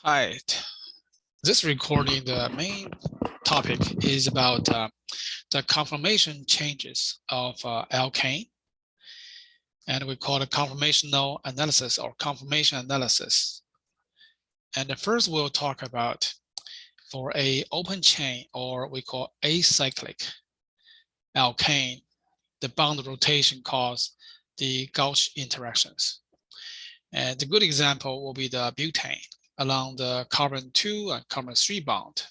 Right. This recording, the main topic is about the conformation changes of alkane. And we call it conformational analysis or conformation analysis. And first we'll talk about for a open chain, or we call acyclic alkane, the bond rotation causes the Gauche interactions. And the good example will be the butane along the carbon 2 and carbon 3 bond.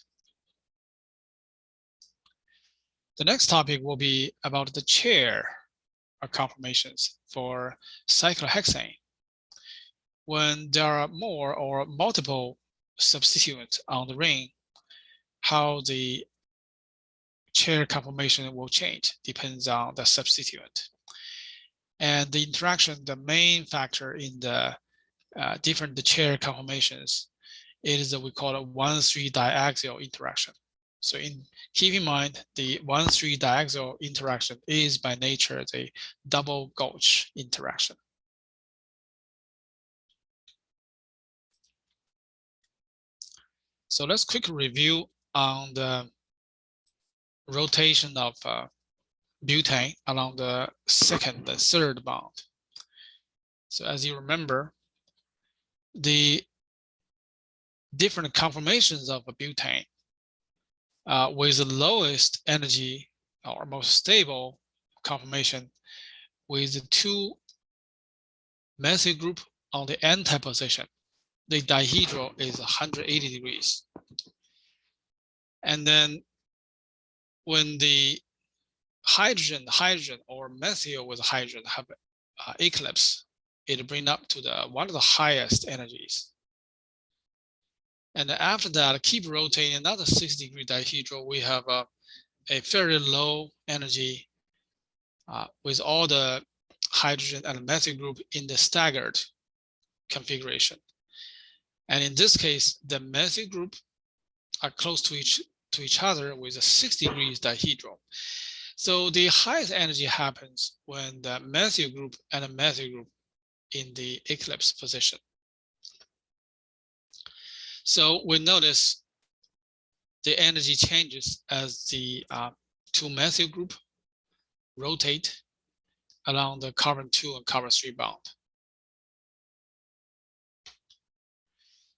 The next topic will be about the chair conformations for cyclohexane. When there are more or multiple substituents on the ring, how the chair conformation will change depends on the substituent. And the interaction, the main factor in the different chair conformations is we call it 1,3 diaxial interaction. So keep in mind, the 1,3 diaxial interaction is by nature the double Gauche interaction. So let's quickly review on the rotation of butane along the second and third bond. So as you remember, the different conformations of a butane with the lowest energy or most stable conformation with the two methyl group on the anti position, the dihedral is 180 degrees. And then when the hydrogen or methyl with hydrogen have eclipse, it brings up to one of the highest energies. And after that, keep rotating another 6-degree dihedral, we have a very low energy with all the hydrogen and methyl group in the staggered configuration. And in this case, the methyl group are close to each other with a 6 degrees dihedral. So the highest energy happens when the methyl group and the methyl group in the eclipse position. So we notice the energy changes as the two methyl group rotate along the carbon 2 and carbon 3 bond.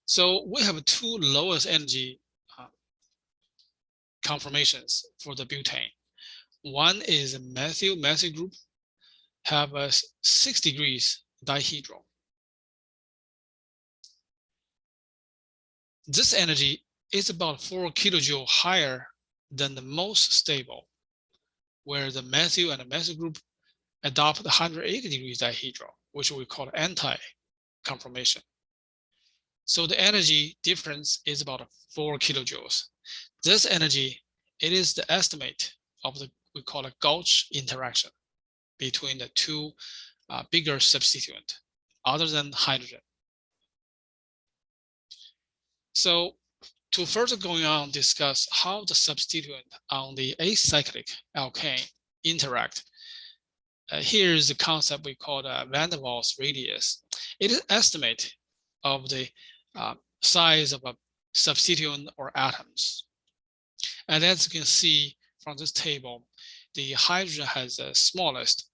So we have two lowest energy conformations for the butane. One is a methyl group have a 6 degrees dihedral. This energy is about 4 kilojoule higher than the most stable, where the methyl and the methyl group adopt 180 degrees dihedral, which we call anti-conformation. So the energy difference is about 4 kilojoules. This energy, it is the estimate of the, we call it Gauche interaction between the two bigger substituent other than hydrogen. So to further going on, discuss how the substituent on the acyclic alkane interact. Here's the concept we call van der Waals radius. It is estimate of the size of a substituent or atoms. And as you can see from this table, the hydrogen has the smallest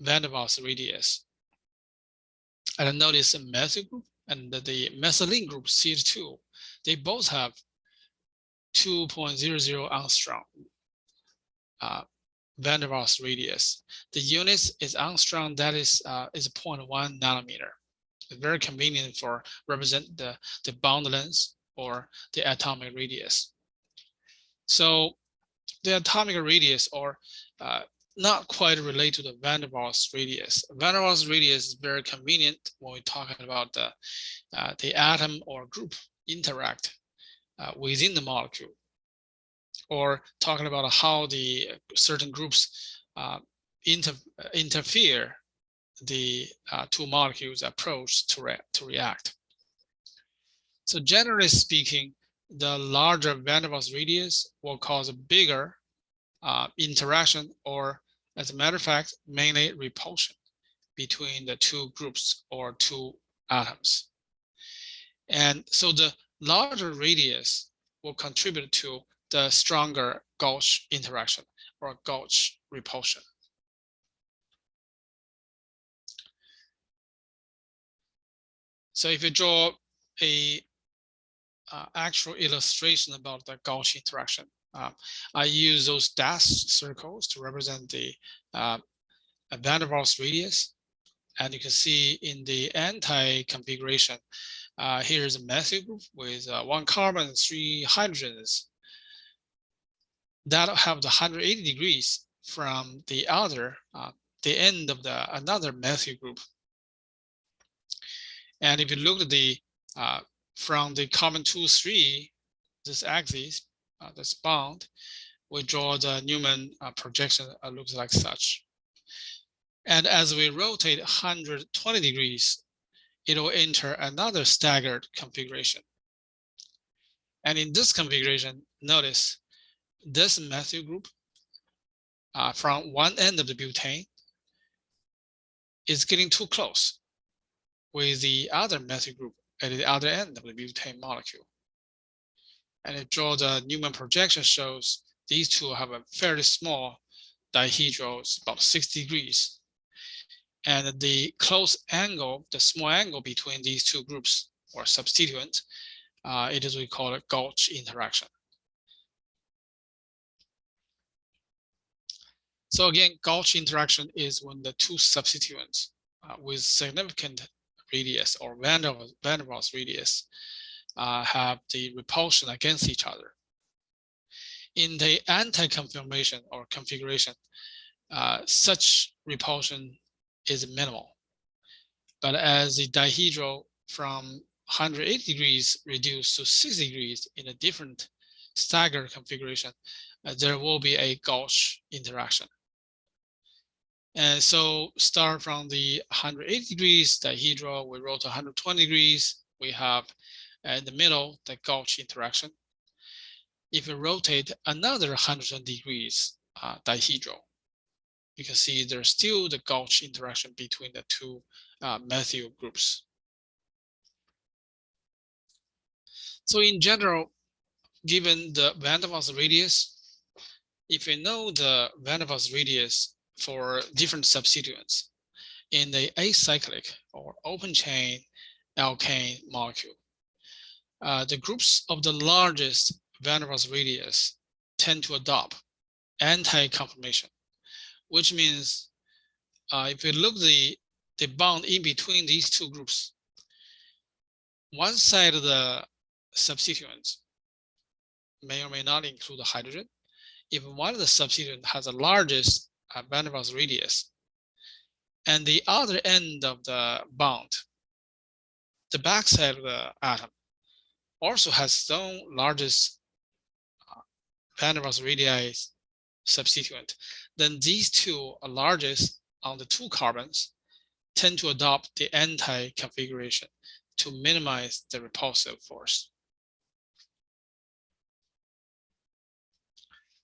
van der Waals radius. And notice the methyl group and the methylene group CH2, they both have 2.00 angstrom van der Waals radius. The units is angstrom, that is 0.1 nanometer. It's very convenient for represent the bond length or the atomic radius. So the atomic radius or not quite related to the van der Waals radius. Van der Waals radius is very convenient when we're talking about the atom or group interact within the molecule, or talking about how the certain groups interfere the two molecules approach to react. So generally speaking, the larger van der Waals radius will cause a bigger interaction, or as a matter of fact, mainly repulsion between the two groups or two atoms. And so the larger radius will contribute to the stronger gauge interaction or gauge repulsion. So if you draw a actual illustration about the Gauche interaction, I use those dashed circles to represent the van der Waals radius. And you can see in the anti-configuration, here's a methyl group with 1 carbon and 3 hydrogens that have the 180 degrees from the other, the end of the another methyl group. And if you look at the from the carbon 2,3, this axis, this bond, we draw the Newman projection looks like such. And as we rotate 120 degrees, it will enter another staggered configuration. And in this configuration, notice this methyl group from one end of the butane is getting too close with the other methyl group at the other end of the butane molecule. And if draw the Newman projection shows these two have a fairly small dihedral, about 60 degrees. And the close angle, the small angle between these two groups or substituent, it is we call it Gauche interaction. So again, Gauche interaction is when the two substituents with significant radius or van der Waals radius have the repulsion against each other. In the anti-conformation or configuration, such repulsion is minimal. But as the dihedral from 180 degrees reduced to 60 degrees in a different staggered configuration, there will be a Gauche interaction. And so start from the 180 degrees dihedral, we roll to 120 degrees, we have in the middle the Gauche interaction. If you rotate another 120 degrees dihedral, you can see there's still the Gauche interaction between the two methyl groups. So in general, given the van der Waals radius, if you know the van der Waals radius for different substituents in the acyclic or open chain alkane molecule, the groups of the largest van der Waals radius tend to adopt anti-conformation, which means if you look the bond in between these two groups, one side of the substituents may or may not include the hydrogen. If one of the substituents has the largest van der Waals radius, and the other end of the bond, the backside of the atom, also has its own largest van der Waals radii substituent, then these two are largest on the two carbons tend to adopt the anti-configuration to minimize the repulsive force.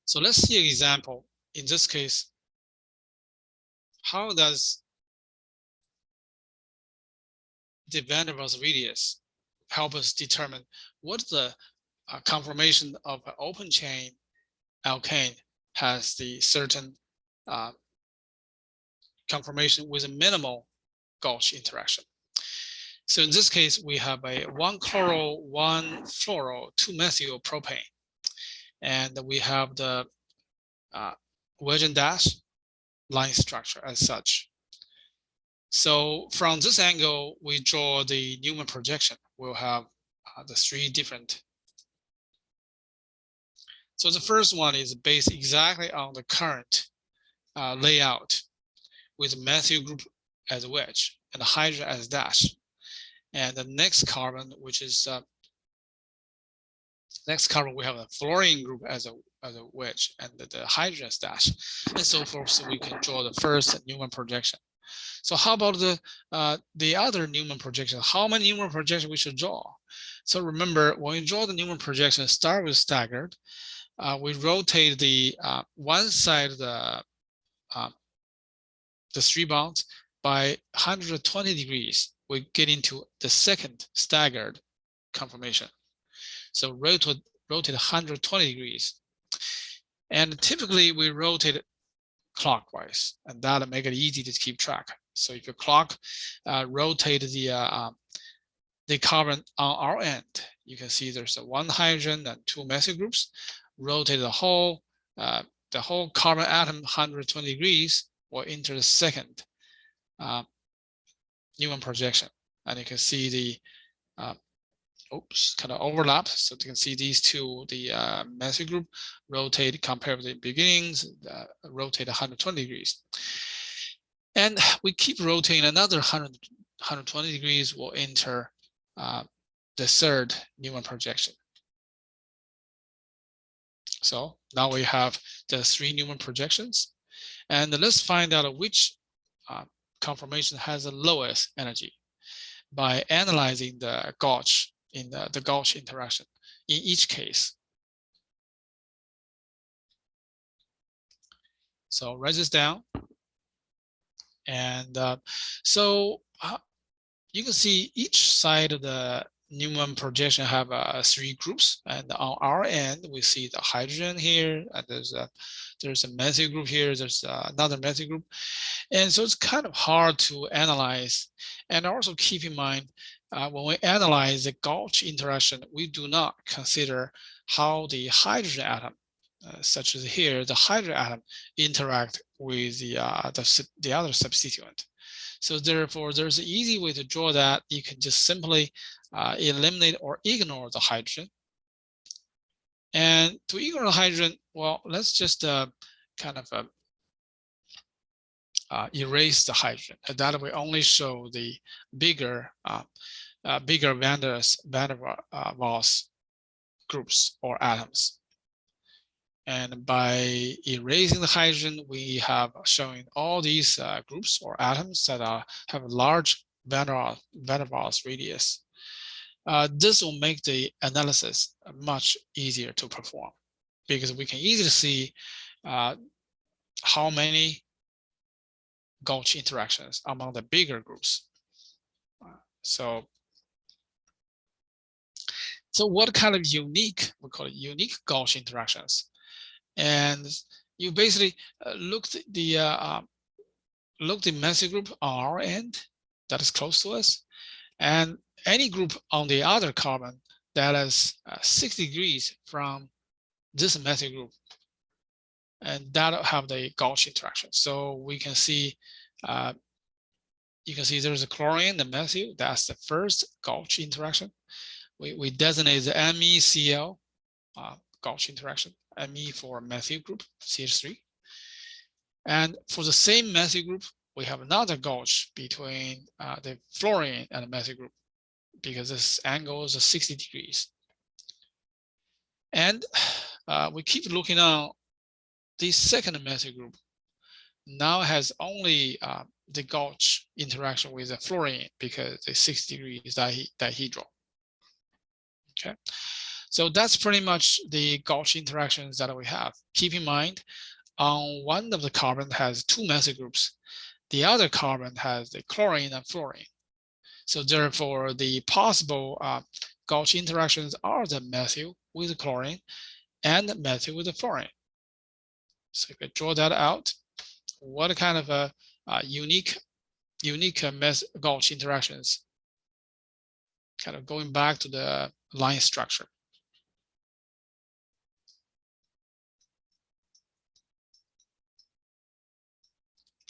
So let's see an example. In this case, how does the van der Waals radius help us determine what the conformation of an open chain alkane has the certain conformation with a minimal Gauche interaction. So in this case, we have a 1 chloro, 1 fluoro, 2 methyl propane. And we have the wedge and dash line structure as such. So from this angle, we draw the Newman projection. We'll have the 3 different. So the first one is based exactly on the current layout with methyl group as a wedge and the hydrogen as dash. And the next carbon, which is next carbon, we have a fluorine group as a wedge and the hydrogen as dash, and so forth. So we can draw the first Newman projection. So how about the other Newman projection? How many Newman projections we should draw? So remember, when we draw the Newman projection, start with staggered. We rotate the one side of the 3 bonds by 120 degrees. We get into the second staggered conformation. So rotate 120 degrees. And typically we rotate clockwise, and that'll make it easy to keep track. So if your clock rotate the carbon on our end, you can see there's one hydrogen and two methyl groups. Rotate the whole carbon atom 120 degrees will enter the second Newman projection, and you can see the kind of overlap. So you can see these two, the methyl group rotate compared with the beginnings, rotate 120 degrees. And we keep rotating another 120 degrees, will enter the third Newman projection. So now we have the 3 Newman projections. And let's find out which conformation has the lowest energy by analyzing the Gauche in the Gauche interaction in each case. So write this down. And you can see each side of the Newman projection have 3 groups, and on our end we see the hydrogen here, and there's a methyl group here, there's another methyl group, and so it's kind of hard to analyze. And also keep in mind, when we analyze the Gauche interaction, we do not consider how the hydrogen atom, such as here, the hydrogen atom interact with the other substituent. So therefore, there's an easy way to draw that. You can just simply eliminate or ignore the hydrogen. And to ignore the hydrogen, well, let's just kind of erase the hydrogen. And that will only show the bigger van der Waals groups or atoms. And by erasing the hydrogen, we have showing all these groups or atoms that have a large van der Waals radius. This will make the analysis much easier to perform, because we can easily see how many Gauche interactions among the bigger groups. So what kind of unique, we call it unique Gauche interactions? And you basically look the methyl group on our end that is close to us, and any group on the other carbon that is 60 degrees from this methyl group, and that'll have the Gauche interaction. So we can see, you can see there's a chlorine, the methyl, that's the first Gauche interaction. We designate the MECl Gauche interaction. Me for methyl group, CH3. And for the same methyl group, we have another Gauche between the fluorine and the methyl group, because this angle is 60 degrees. And we keep looking on the second methyl group. Now has only the Gauche interaction with the fluorine, because the 60 degrees dihedral. Okay. So that's pretty much the Gauche interactions that we have. Keep in mind, on one of the carbon has 2 methyl groups. The other carbon has the chlorine and fluorine. So therefore, the possible Gauche interactions are the methyl with the chlorine and the methyl with the fluorine. So if I draw that out, what kind of a unique Gauche interactions? Kind of going back to the line structure.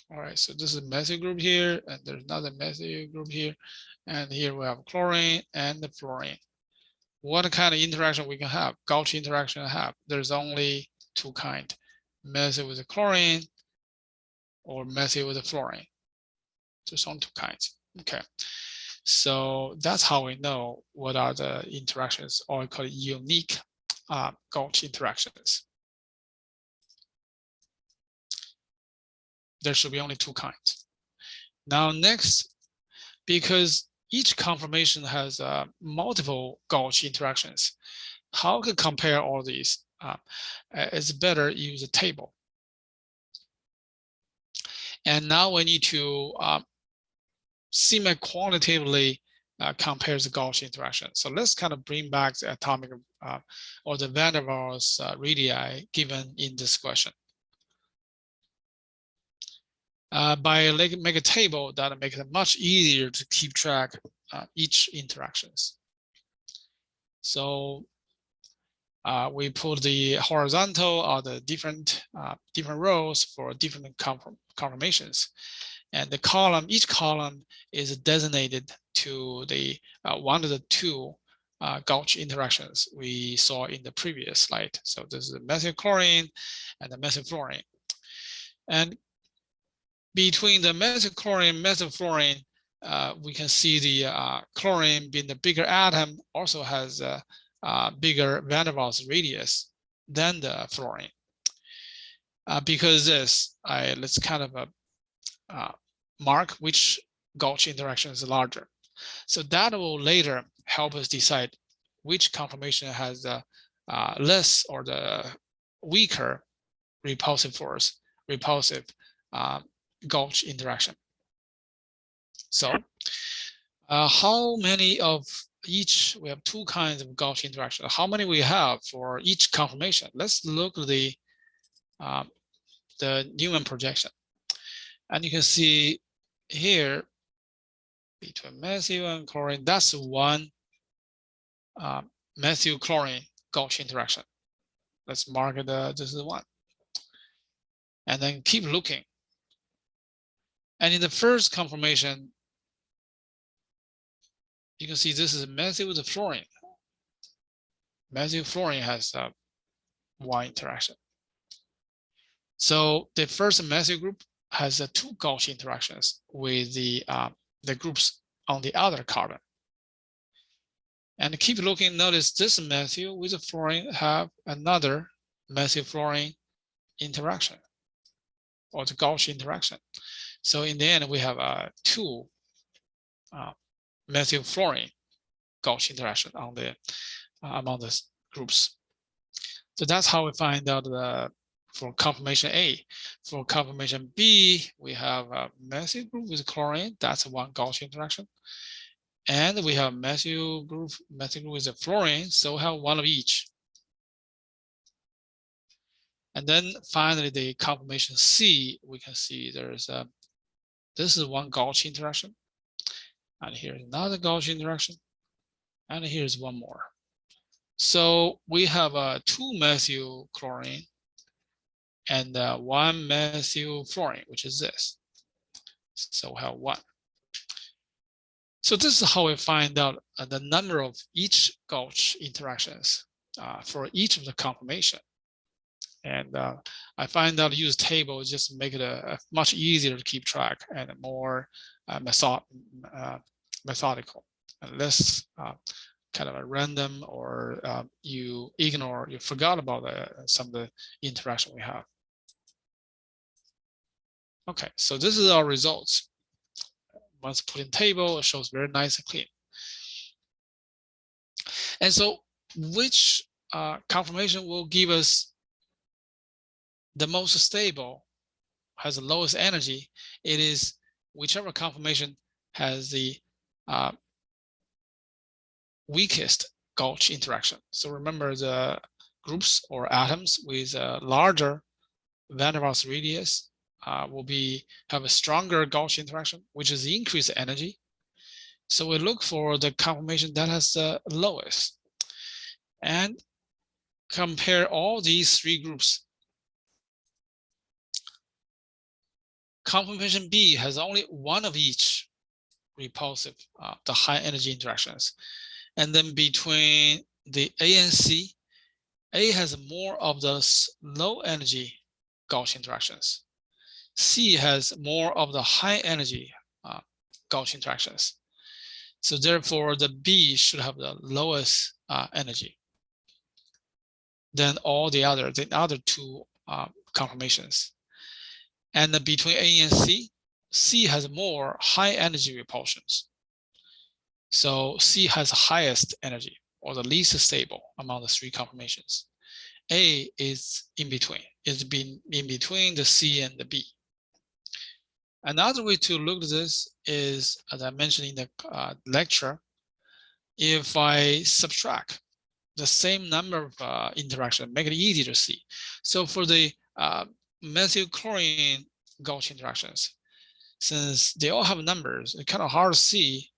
All right, so this is a methyl group here, and there's another methyl group here, and here we have chlorine and the fluorine. What kind of interaction we can have? Gauche interaction have. There's only 2 kinds: methyl with the chlorine or methyl with the fluorine. There's only 2 kinds. Okay, so that's how we know what are the interactions, or we call it unique Gauche interactions. There should be only 2 kinds. Now next, because each conformation has multiple Gauche interactions, how can compare all these? It's better use a table. And now we need to semi-quantitatively compares the Gauche interaction. So let's kind of bring back the atomic or the van der Waals radii given in this question. By make a table that makes it much easier to keep track each interactions. So we put the horizontal or the different rows for different conformations, and the column, each column is designated to the one of the two Gauche interactions we saw in the previous slide. So this is the methylchlorine and the methylfluorine, and between the methylchlorine and methylfluorine, we can see the chlorine being the bigger atom also has a bigger van der Waals radius than the fluorine. Because this, let's kind of mark which Gauche interaction is larger. So that will later help us decide which conformation has the less or the weaker repulsive force, repulsive Gauche interaction. So how many of each, we have two kinds of Gauche interaction. How many we have for each conformation? Let's look at the Newman projection. And you can see here between methyl and chlorine, that's one methyl chlorine Gauche interaction. Let's mark it, this is one. And then keep looking. And in the first conformation, you can see this is methyl with fluorine. Methyl fluorine has one interaction. So the first methyl group has two Gauche interactions with the groups on the other carbon. And keep looking, notice this methyl with the fluorine have another methyl fluorine interaction, or the Gauche interaction. So in the end, we have two methyl fluorine Gauche interaction on the among the groups. So that's how we find out for conformation A. For conformation B, we have a methyl group with chlorine. That's one Gauche interaction. And we have methyl group with the fluorine. So we have one of each. And then finally, the conformation C, we can see there's this is one Gauche interaction. And here's another Gauche interaction. And here's one more. So we have two methyl chlorine and one methyl fluorine, which is this. So we have one. So this is how we find out the number of each Gauche interactions for each of the conformation. And I find out use table just make it much easier to keep track and more methodical, and less kind of a random, or you forgot about some of the interaction we have. Okay, so this is our results. Once put in table, it shows very nice and clean. And so which conformation will give us the most stable, has the lowest energy? It is whichever conformation has the weakest Gauche interaction. So remember, the groups or atoms with a larger van der Waals radius will have a stronger Gauche interaction, which is the increased energy. So we look for the conformation that has the lowest and compare all these three groups. Conformation B has only one of each repulsive, the high energy interactions. And then between the A and C, A has more of the low energy Gauche interactions. C has more of the high energy Gauche interactions. So therefore, the B should have the lowest energy than all the other two conformations. And then between A and C, C has more high energy repulsions. So C has the highest energy, or the least stable among the three conformations. A is in between. It's been in between the C and the B. Another way to look at this is, as I mentioned in the lecture, if I subtract the same number of interactions, make it easy to see. So for the methylchlorine Gauche interactions, since they all have numbers, it's kind of hard to see.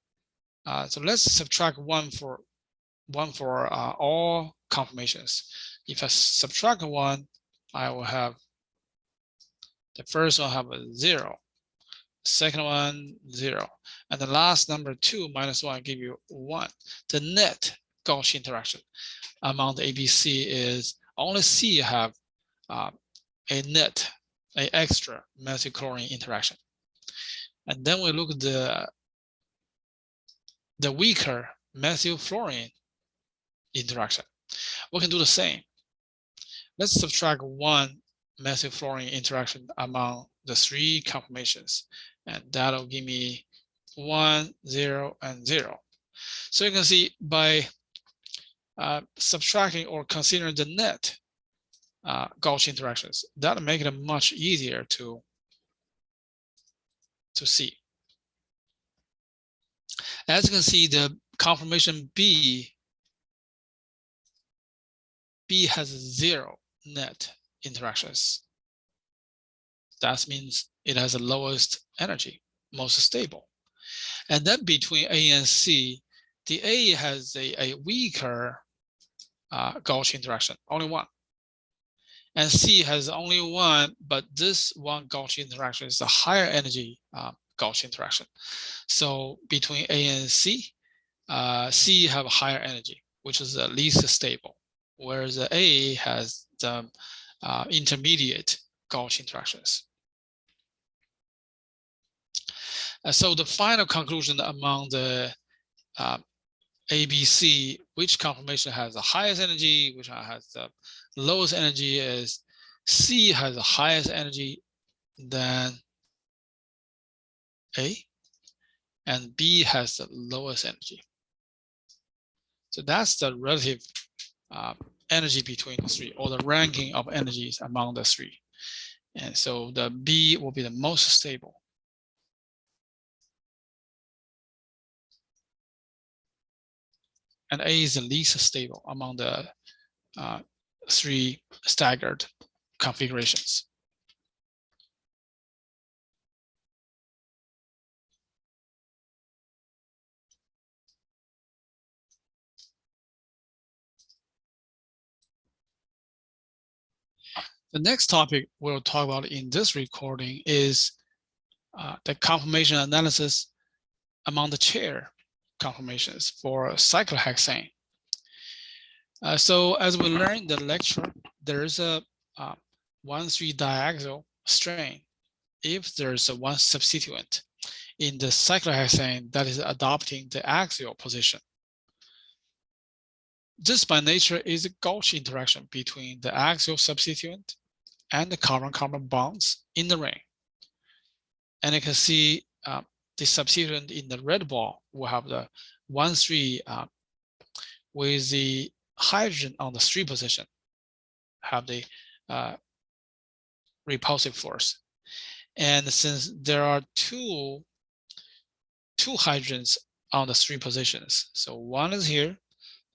So let's subtract one for all conformations. If I subtract one, I will have the first one have a 0, second one 0, and the last number 2 minus 1 give you 1. The net Gauche interaction among the ABC is only C have a extra methylchlorine interaction. And then we look at the weaker methylfluorine interaction. We can do the same. Let's subtract one methylfluorine interaction among the 3 conformations, and that'll give me 1, 0, and 0. So you can see by subtracting or considering the net Gauche interactions, that'll make it much easier to see. As you can see, the conformation B has 0 net interactions. That means it has the lowest energy, most stable. And then between A and C, the A has a weaker Gauche interaction, only 1. And C has only 1, but this one Gauche interaction is a higher energy Gauche interaction. So between A and C, C have a higher energy, which is the least stable, whereas the A has the intermediate Gauche interactions. So the final conclusion among the ABC, which conformation has the highest energy, which one has the lowest energy, is C has the highest energy than A, and B has the lowest energy. So that's the relative energy between the 3, or the ranking of energies among the 3. And so the B will be the most stable. And A is the least stable among the 3 staggered configurations. The next topic we'll talk about in this recording is the conformation analysis among the chair conformations for cyclohexane. So as we learned in the lecture, there is a 1,3 diaxial strain if there's a one substituent in the cyclohexane that is adopting the axial position. This by nature is a Gauche interaction between the axial substituent and the carbon-carbon bonds in the ring. And you can see the substituent in the red ball will have the 1,3 with the hydrogen on the 3 position, have the repulsive force. And since there are two hydrogens on the 3 positions, so one is here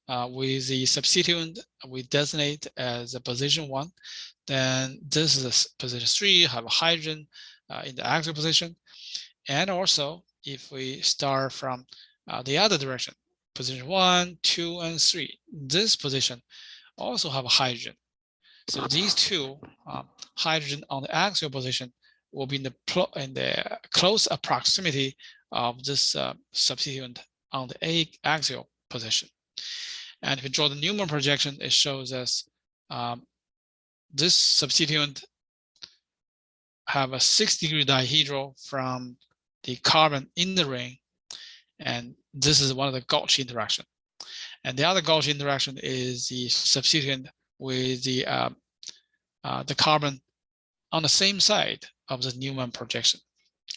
with the substituent we designate as a position 1, then this is a position 3, have a hydrogen in the axial position. And also if we start from the other direction, position 1, 2, and 3, this position also have a hydrogen. So these 2 hydrogen on the axial position will be in the close proximity of this substituent on the axial position. And if we draw the Newman projection, it shows us this substituent have a 6-degree dihedral from the carbon in the ring, and this is one of the Gauche interaction. And the other Gauche interaction is the substituent with the carbon on the same side of the Newman projection.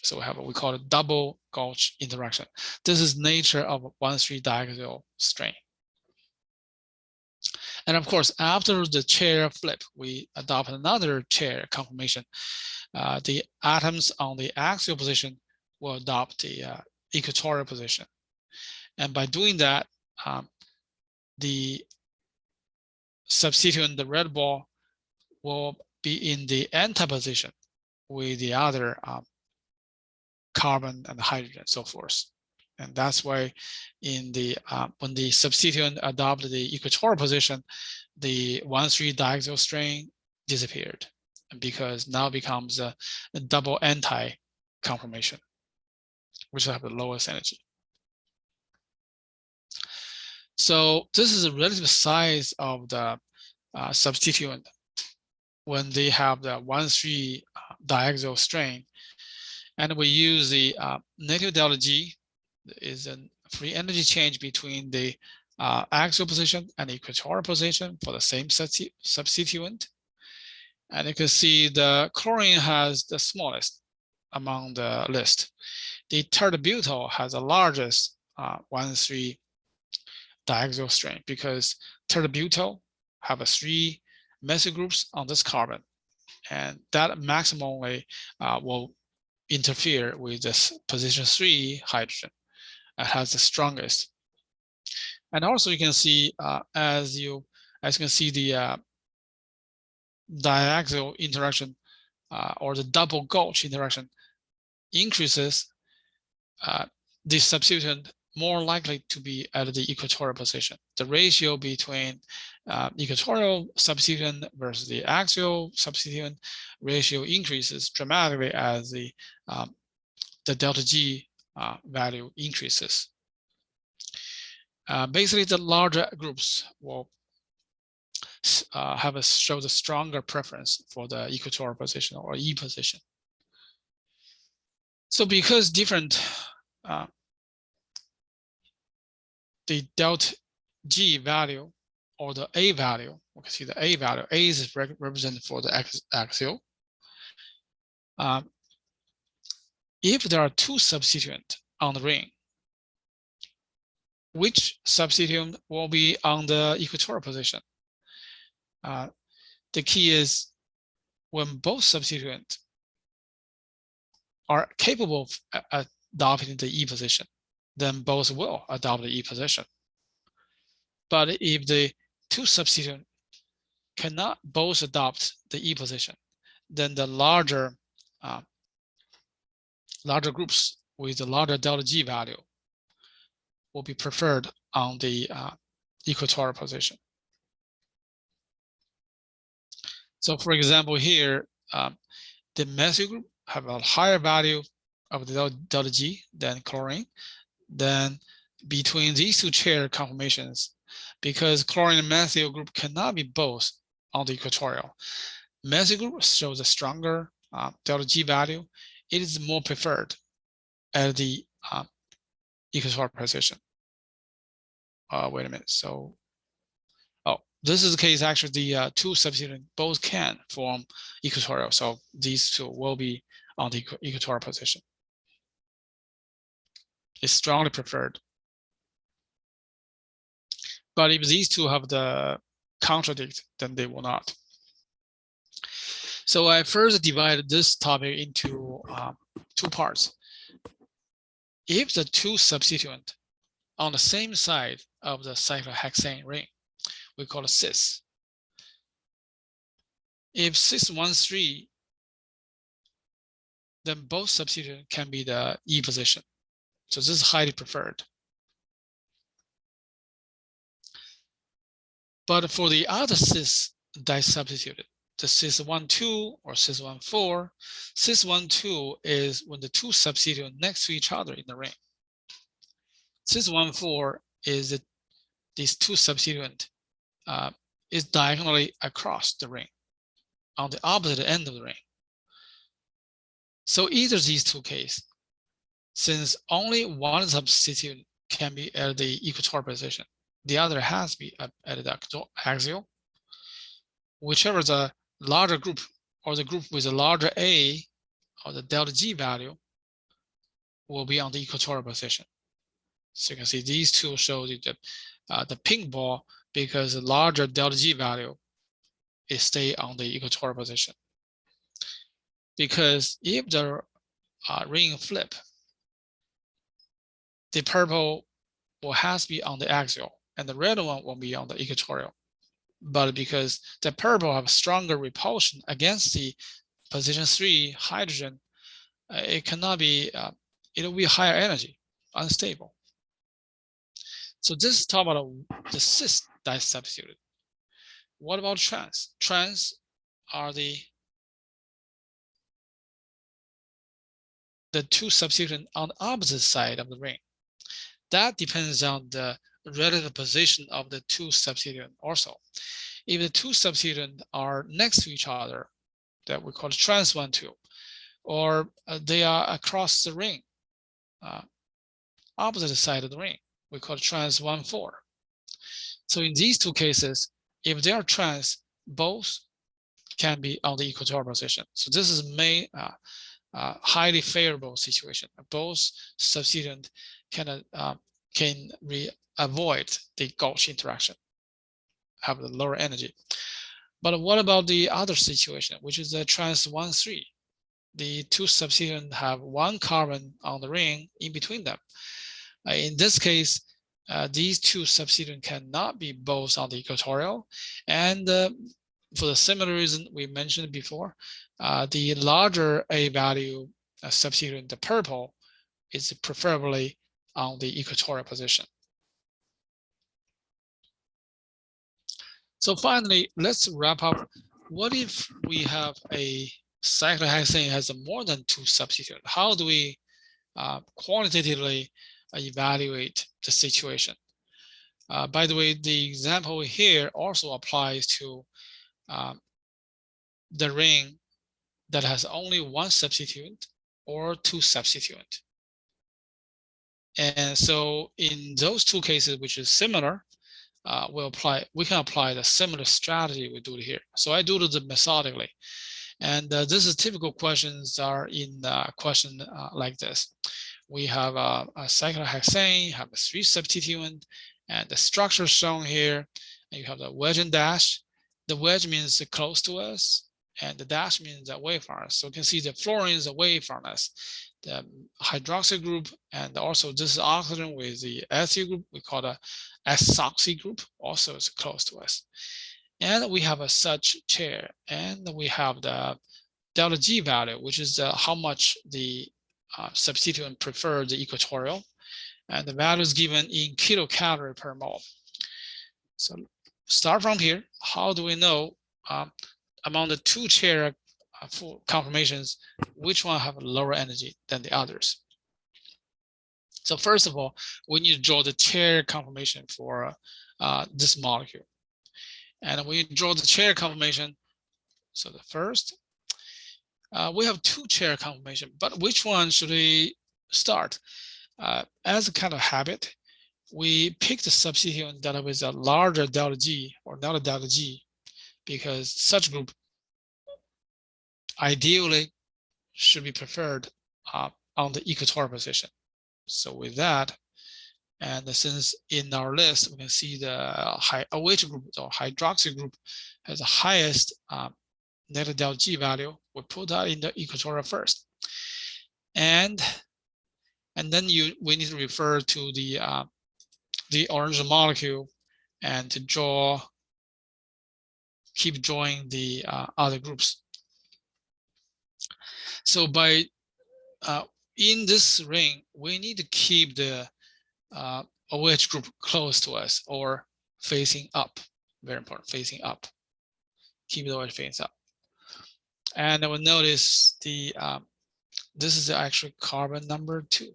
So we have what we call a double Gauche interaction. This is nature of 1,3 diaxial strain. And of course, after the chair flip, we adopt another chair conformation. The atoms on the axial position will adopt the equatorial position. And by doing that, the substituent, the red ball, will be in the anti-position with the other carbon and hydrogen, and so forth. And that's why in the when the substituent adopted the equatorial position, the 1,3 diaxial strain disappeared, because now becomes a double anti-conformation, which have the lowest energy. So this is the relative size of the substituent when they have the 1,3 diaxial strain. And we use the negative delta G is a free energy change between the axial position and equatorial position for the same substituent. And you can see the chlorine has the smallest among the list. The tetrabutyl has the largest 1,3 diaxial strain, because tetrabutyl have 3 methyl groups on this carbon, and that maximally will interfere with this position 3 hydrogen. It has the strongest. And also you can see as you can see the diaxial interaction or the double Gauche interaction increases, the substituent more likely to be at the equatorial position. The ratio between equatorial substituent versus the axial substituent ratio increases dramatically as the delta G value increases. Basically, the larger groups will show the stronger preference for the equatorial position or E position. So because different the delta G value or the A value, we can see the A value. A is represented for the axial. If there are 2 substituents on the ring, which substituent will be on the equatorial position? The key is when both substituents are capable of adopting the E position, then both will adopt the E position. But if the 2 substituents cannot both adopt the E position, then the larger groups with the larger delta G value will be preferred on the equatorial position. So for example here, the methyl group have a higher value of the delta G than chlorine. Then between these 2 chair conformations, because chlorine and methyl group cannot be both on the equatorial, methyl group shows a stronger delta G value. It is more preferred at the equatorial position. Wait a minute. So, this is the case. Actually, the 2 substituents both can form equatorial. So these 2 will be on the equatorial position. It's strongly preferred. But if these 2 have the contradict, then they will not. So I first divided this topic into 2 parts. If the 2 substituents on the same side of the cyclohexane ring, we call it cis. If cis 1,3, then both substituents can be the E position. So this is highly preferred. But for the other cis disubstituted, the cis 1,2 or cis 1,4, cis 1,2 is when the 2 substituents next to each other in the ring. Cis 1,4 is these 2 substituents is diagonally across the ring on the opposite end of the ring. So either these 2 cases, since only one substituent can be at the equatorial position, the other has to be at the axial. Whichever the larger group or the group with the larger A or the delta G value will be on the equatorial position. So you can see these 2 show the pink ball, because the larger delta G value is stay on the equatorial position. Because if the ring flip, the purple will has to be on the axial, and the red one will be on the equatorial. But because the purple have stronger repulsion against the position 3 hydrogen, it cannot be, it will be higher energy, unstable. So this is talking about the cis disubstituted. What about trans? Trans are the two substituents on the opposite side of the ring. That depends on the relative position of the two substituents also. If the two substituents are next to each other, that we call trans 1, 2, or they are across the ring, opposite side of the ring, we call trans 1, 4. So in these two cases, if they are trans, both can be on the equatorial position. So this is highly favorable situation. Both substituents can avoid the Gauche interaction, have the lower energy. But what about the other situation, which is the trans 1, 3? The two substituents have one carbon on the ring in between them. In this case, these two substituents cannot be both on the equatorial, and for the similar reason we mentioned before, the larger A value substituent, the purple, is preferably on the equatorial position. So finally, let's wrap up. What if we have a cyclohexane has more than two substituents? How do we quantitatively evaluate the situation? By the way, the example here also applies to the ring that has only one substituent or two substituent. And so in those two cases, which is similar, we can apply the similar strategy we do here. So I do it methodically. And this is typical questions are in question like this. We have a cyclohexane, have a 3 substituent, and the structure shown here. And you have the wedge and dash. The wedge means close to us, and the dash means away from us. So you can see the fluorine is away from us. The hydroxy group, and also this is oxygen with the ethyl group, we call the Acyclic group, also is close to us. And we have a such chair, and we have the DeltaG value, which is how much the substituent prefer the equatorial, and the value is given in kilocalorie per mole. So start from here. How do we know among the two chair full conformations, which one have lower energy than the others? So first of all, we need to draw the chair conformation for this molecule. And when you draw the chair conformation, so the first, we have two chair conformation, but which one should we start? As a kind of habit, we pick the substituent that with a larger DeltaG or not a DeltaG, because such group ideally should be preferred on the equatorial position. So with that, and since in our list, we can see the OH group or hydroxy group has the highest negative DeltaG value, we put that in the equatorial first. And then we need to refer to the orange molecule and to keep drawing the other groups. So by in this ring, we need to keep the OH group close to us or facing up. Very important, facing up. Keep the OH facing up. And I will notice this is actually carbon number 2.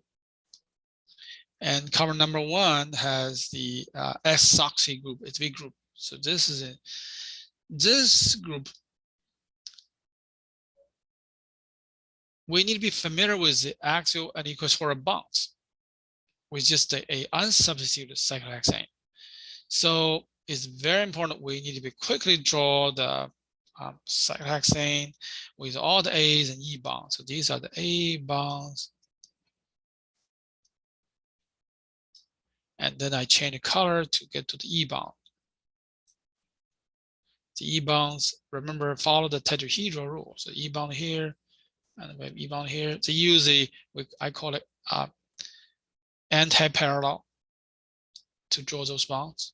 And carbon number 1 has the S-SOXY group, it's V group. So this is this group. We need to be familiar with the axial and equatorial bonds with just a unsubstituted cyclohexane. So it's very important we need to quickly draw the cyclohexane with all the A's and E bonds. So these are the A bonds. And then I change the color to get to the E bond. The E bonds, remember, follow the tetrahedral rule. So E bond here, and we have E bond here. So use I call it anti-parallel. to draw those bonds.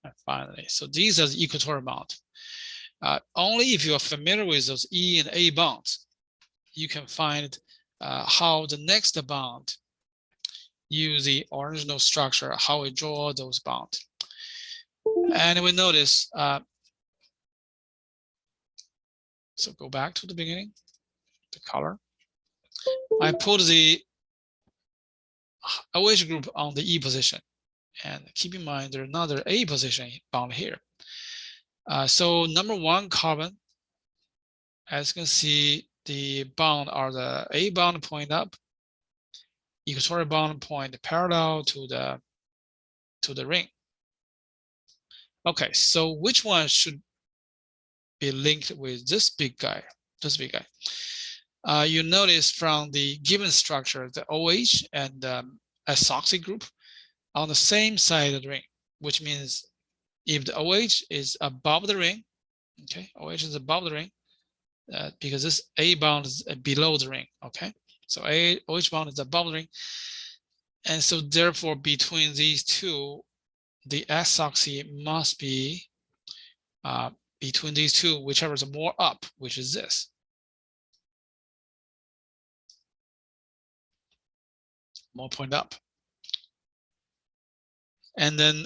And finally, so these are the equatorial bonds. Only if you are familiar with those E and A bonds, you can find how the next bond use the original structure, how we draw those bonds. And we notice, so go back to the beginning, the color. I put the OH group on the E position. And keep in mind, there's another A position bond here. So number 1 carbon, as you can see, the bond are the A bond point up, equatorial bond point parallel to the ring. Okay, so which one should be linked with this big guy? This big guy. You notice from the given structure, the OH and acyclic group on the same side of the ring, which means if the OH is above the ring, okay, OH is above the ring, because this A bond is below the ring, okay? So OH bond is above the ring. And so therefore, between these two, the acyclic must be between these two, whichever is more up, which is this. More point up. And then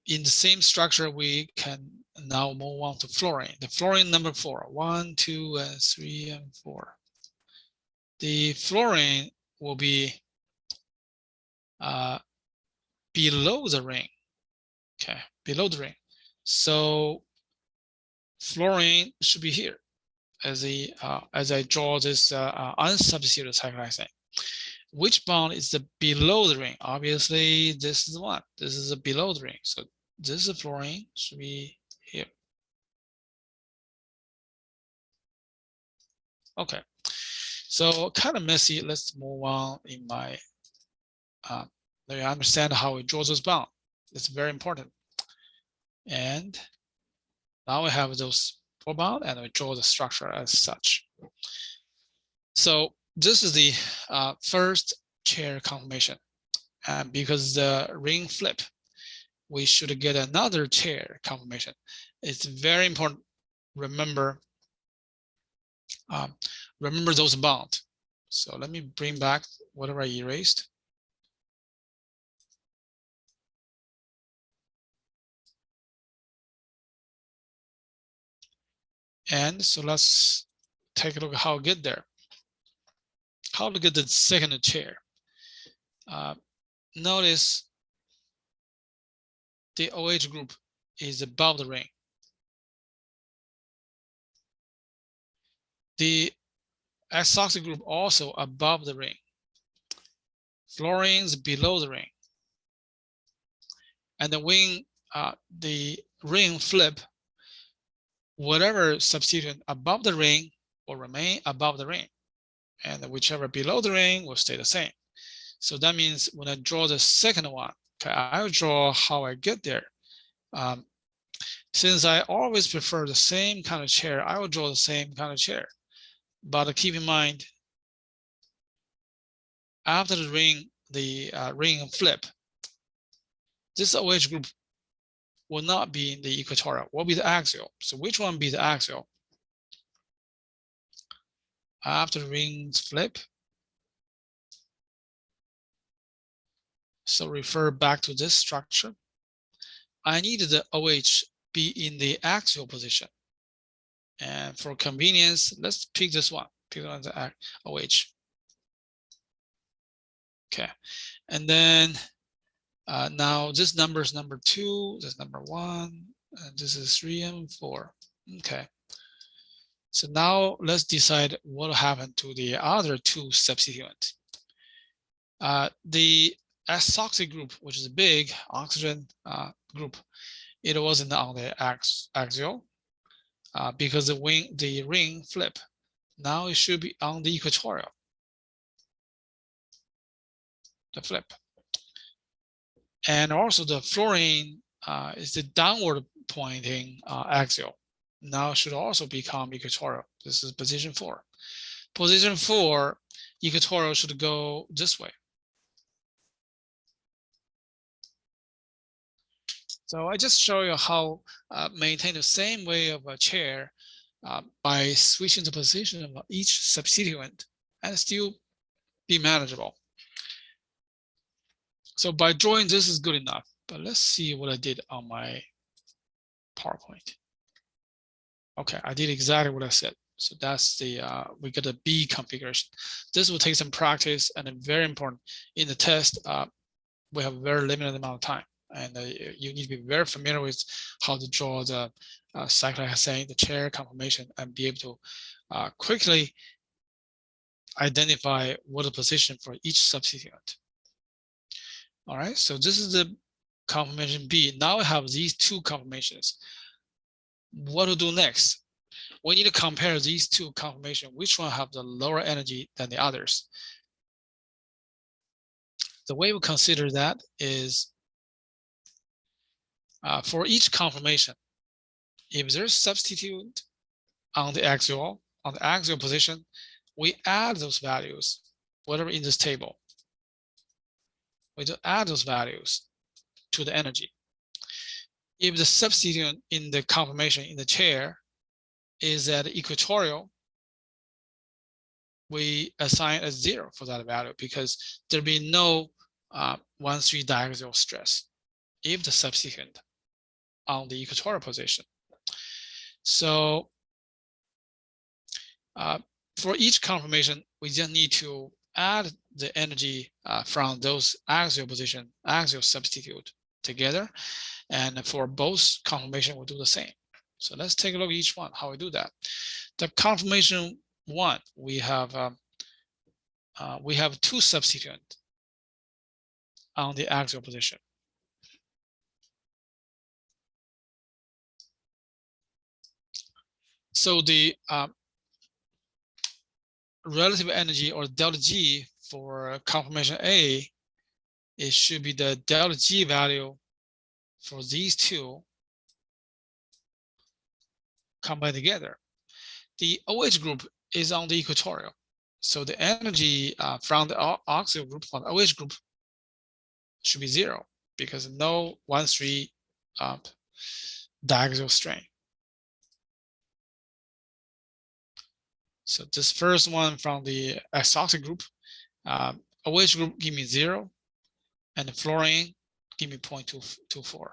in the same structure, we can now move on to fluorine. The fluorine number 4, 1, 2, 3, and 4. The fluorine will be below the ring. Okay, below the ring. So fluorine should be here as I draw this unsubstituted cyclohexane. Which bond is the below the ring? Obviously, this is the one. This is a below the ring. So this is fluorine, should be here. Okay, so kind of messy. Let's move on in my, let me understand how we draw this bond. It's very important. And now we have those 4 bonds and we draw the structure as such. So this is the first chair conformation. And because the ring flip, we should get another chair conformation. It's very important. Remember those bonds. So let me bring back whatever I erased. And so let's take a look at how to get there. How to get the second chair. Notice the OH group is above the ring. The acyclic group also above the ring. Fluorine is below the ring. And when the ring flip, whatever substituent above the ring will remain above the ring. And whichever below the ring will stay the same. So that means when I draw the second one, okay, I'll draw how I get there. Since I always prefer the same kind of chair, I will draw the same kind of chair. But keep in mind, after the ring flip, this OH group will not be in the equatorial, will be the axial. So which one be the axial? After the rings flip. So refer back to this structure. I need the OH be in the axial position. And for convenience, let's pick this one. Pick on the OH. Okay. And then now this number is number 2, this is number 1, and this is 3 and 4. Okay. So now let's decide what will happen to the other 2 substituents. The acyclic group, which is a big oxygen group, it wasn't on the axial because the ring flip. Now it should be on the equatorial. The flip. And also the fluorine is the downward pointing axial. Now it should also become equatorial. This is position 4. Position 4, equatorial should go this way. So I just show you how maintain the same way of a chair by switching the position of each substituent and still be manageable. So by drawing this is good enough, but let's see what I did on my PowerPoint. Okay, I did exactly what I said. So that's the, we got a B configuration. This will take some practice and very important in the test. We have a very limited amount of time and you need to be very familiar with how to draw the cyclohexane, the chair conformation, and be able to quickly identify what the position for each substituent. All right, so this is the conformation B. Now I have these two conformations. What to do next? We need to compare these two conformations, which one have the lower energy than the others. The way we consider that is for each conformation, if there's substituent on the axial position, we add those values, whatever in this table. We just add those values to the energy. If the substituent in the conformation in the chair is at equatorial, we assign a 0 for that value because there'll be no 1,3 diaxial stress if the substituent on the equatorial position. So for each conformation, we just need to add the energy from those axial substitute together. And for both conformation, we'll do the same. So let's take a look at each one, how we do that. The conformation 1, we have two substituent on the axial position. So the relative energy or delta G for conformation A, it should be the delta G value for these two combined together. The OH group is on the equatorial. So the energy from the oxyl group, from the OH group, should be 0 because no 1,3 diaxial strain. So this first one from the acyclic group, OH group give me 0, and the fluorine give me 0.224.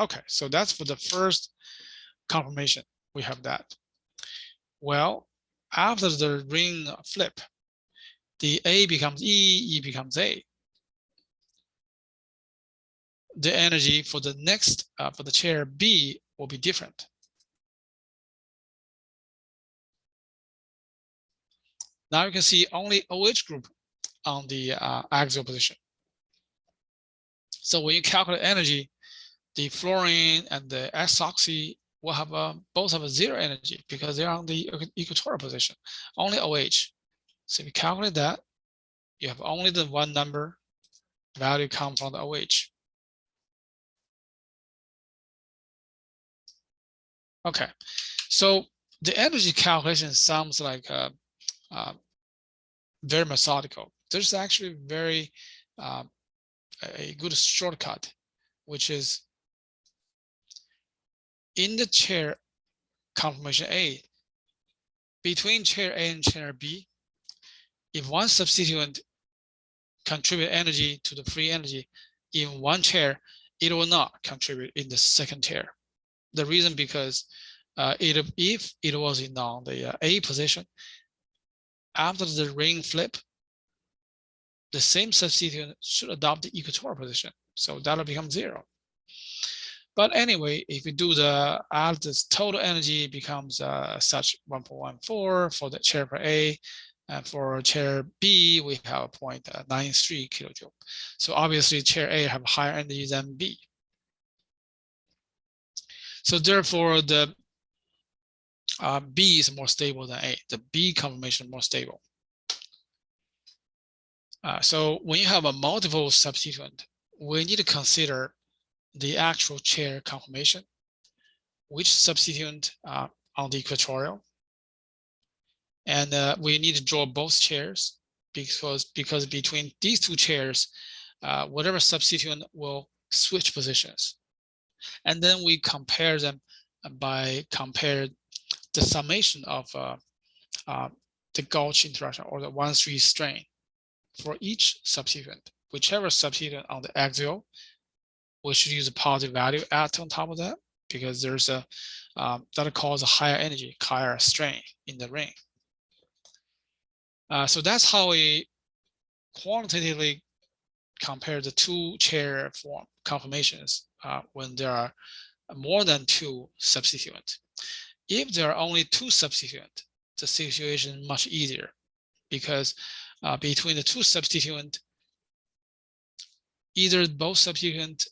Okay, so that's for the first conformation. We have that. Well, after the ring flip, the A becomes E, E becomes A. The energy for the next, for the chair B will be different. Now you can see only OH group on the axial position. So when you calculate energy, the fluorine and the S-oxy will have both have a 0 energy because they're on the equatorial position, only OH. So if you calculate that, you have only the one number value come from the OH. Okay, so the energy calculation sounds like very methodical. There's actually very a good shortcut, which is in the chair conformation A, between chair A and chair B, if one substituent contribute energy to the free energy in one chair, it will not contribute in the second chair. The reason because if it was in on the A position, after the ring flip, the same substituent should adopt the equatorial position. So that'll become 0. But anyway, if you do the add this total energy becomes such 1.14 for the chair per A, and for chair B we have 0.93 kilojoule. So obviously chair A have higher energy than B. So therefore the B is more stable than A. The B conformation is more stable. So when you have a multiple substituent, we need to consider the actual chair conformation, which substituent on the equatorial, And we need to draw both chairs because between these two chairs, whatever substituent will switch positions. And then we compare them by compare the summation of the Gauche interaction or the 1,3 strain for each substituent. Whichever substituent on the axial, we should use a positive value at on top of that because there's a that causes a higher energy, higher strain in the ring. So that's how we quantitatively compare the two chair form conformations when there are more than two substituents. If there are only two substituents, the situation is much easier because between the two substituents, either both substituents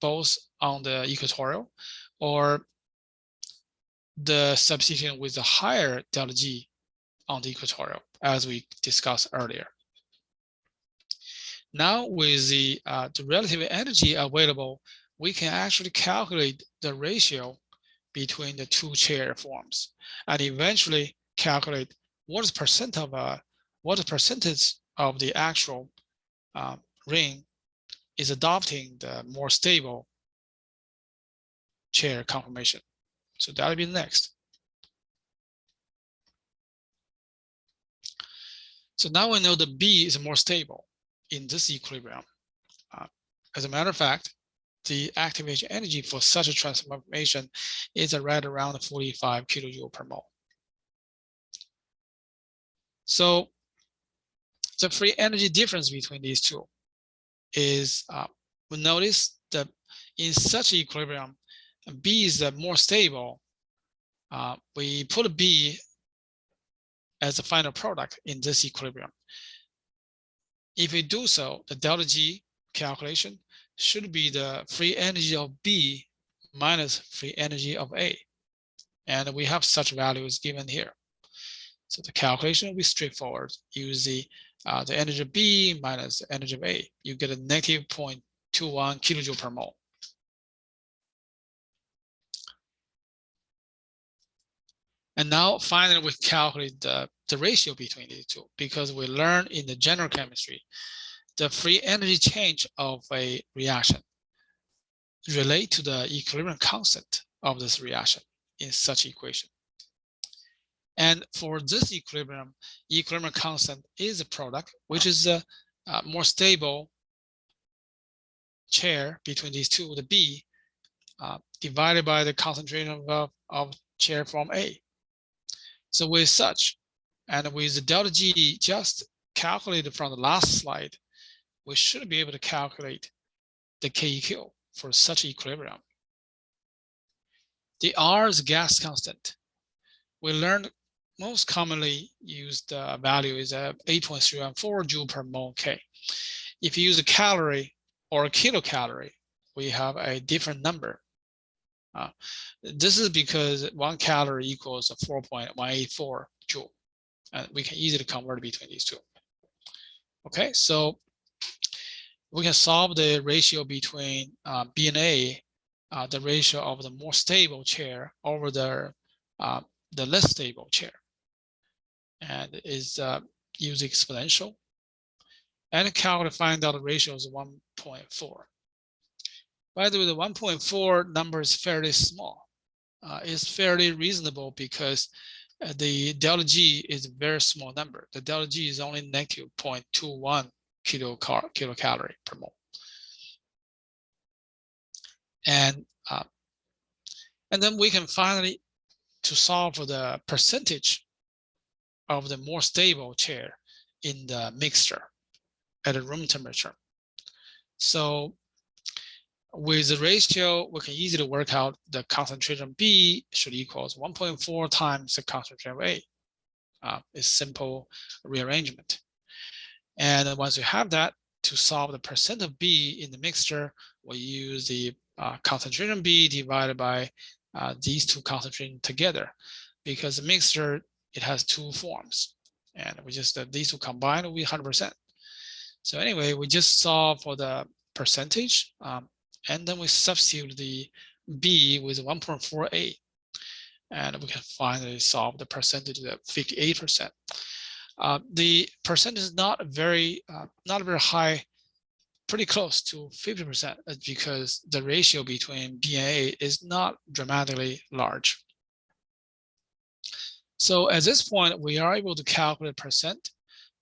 both on the equatorial or the substituent with a higher DeltaG on the equatorial, as we discussed earlier. Now with the relative energy available, we can actually calculate the ratio between the two chair forms and eventually calculate what is percentage of the actual ring is adopting the more stable chair conformation. So that'll be next. So now we know the B is more stable in this equilibrium. As a matter of fact, the activation energy for such a transformation is right around 45 kilojoule per mole. So the free energy difference between these two is, we notice that in such equilibrium, B is more stable. We put a B as a final product in this equilibrium. If we do so, the DeltaG calculation should be the free energy of B minus free energy of A. And we have such values given here. So the calculation will be straightforward. Use the energy of B minus the energy of A. You get a negative 0.21 kilojoule per mole. And now finally we calculate the ratio between these two because we learned in the general chemistry the free energy change of a reaction relate to the equilibrium constant of this reaction in such equation. And for this equilibrium constant is a product which is a more stable chair between these two, the B, divided by the concentration of chair form A. So with such, and with the DeltaG just calculated from the last slide, we should be able to calculate the KEQ for such equilibrium. The R is gas constant. We learned most commonly used value is 8.314 joule per mole K. If you use a calorie or a kilocalorie, we have a different number. This is because 1 calorie equals 4.184 joule. And we can easily convert between these two. Okay, so we can solve the ratio between B and A, the ratio of the more stable chair over the less stable chair. And is use exponential. And calculate find out the ratio is 1.4. By the way, the 1.4 number is fairly small. It's fairly reasonable because the DeltaG is a very small number. The DeltaG is only negative 0.21 kilocalorie per mole. And then we can finally, to solve for the percentage of the more stable chair in the mixture at a room temperature. So with the ratio, we can easily work out the concentration of B should equals 1.4 times the concentration of A. It's simple rearrangement. And once you have that, to solve the percent of B in the mixture, we use the concentration B divided by these two concentrations together, because the mixture, it has two forms, and we just these two combined will be 100%. So anyway, we just solve for the percentage, and then we substitute the B with 1.48, and we can finally solve the percentage of 58%. The percentage is not very high, pretty close to 50%, because the ratio between B and A is not dramatically large. So at this point, we are able to calculate percent.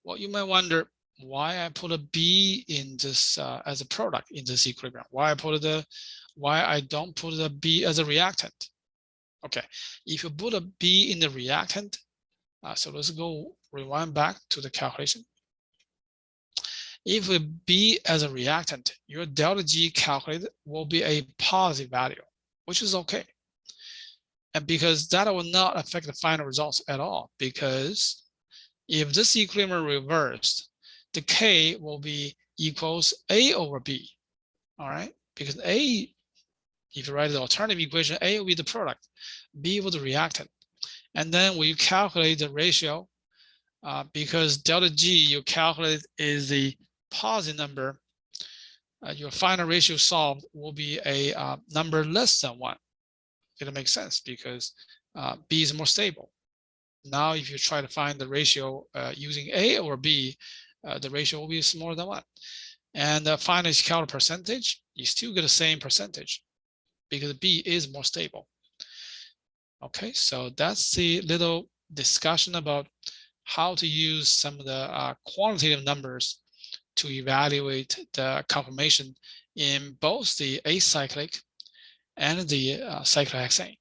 Well, you might wonder why I put a B in this as a product in this equilibrium. Why I don't put a B as a reactant. Okay, if you put a B in the reactant, so let's go rewind back to the calculation. If we B as a reactant, your delta G calculated will be a positive value, which is okay. And because that will not affect the final results at all, because if this equilibrium reversed, the K will be equals A over B, all right? Because A, if you write the alternative equation, A will be the product, B will be the reactant. And then when you calculate the ratio, because delta G you calculate is the positive number, your final ratio solved will be a number less than 1. It makes sense because B is more stable. Now, if you try to find the ratio using A or B, the ratio will be smaller than 1. And finally, if you calculate percentage, you still get the same percentage because B is more stable. Okay, so that's the little discussion about how to use some of the quantitative numbers to evaluate the conformation in both the acyclic and the cyclohexane.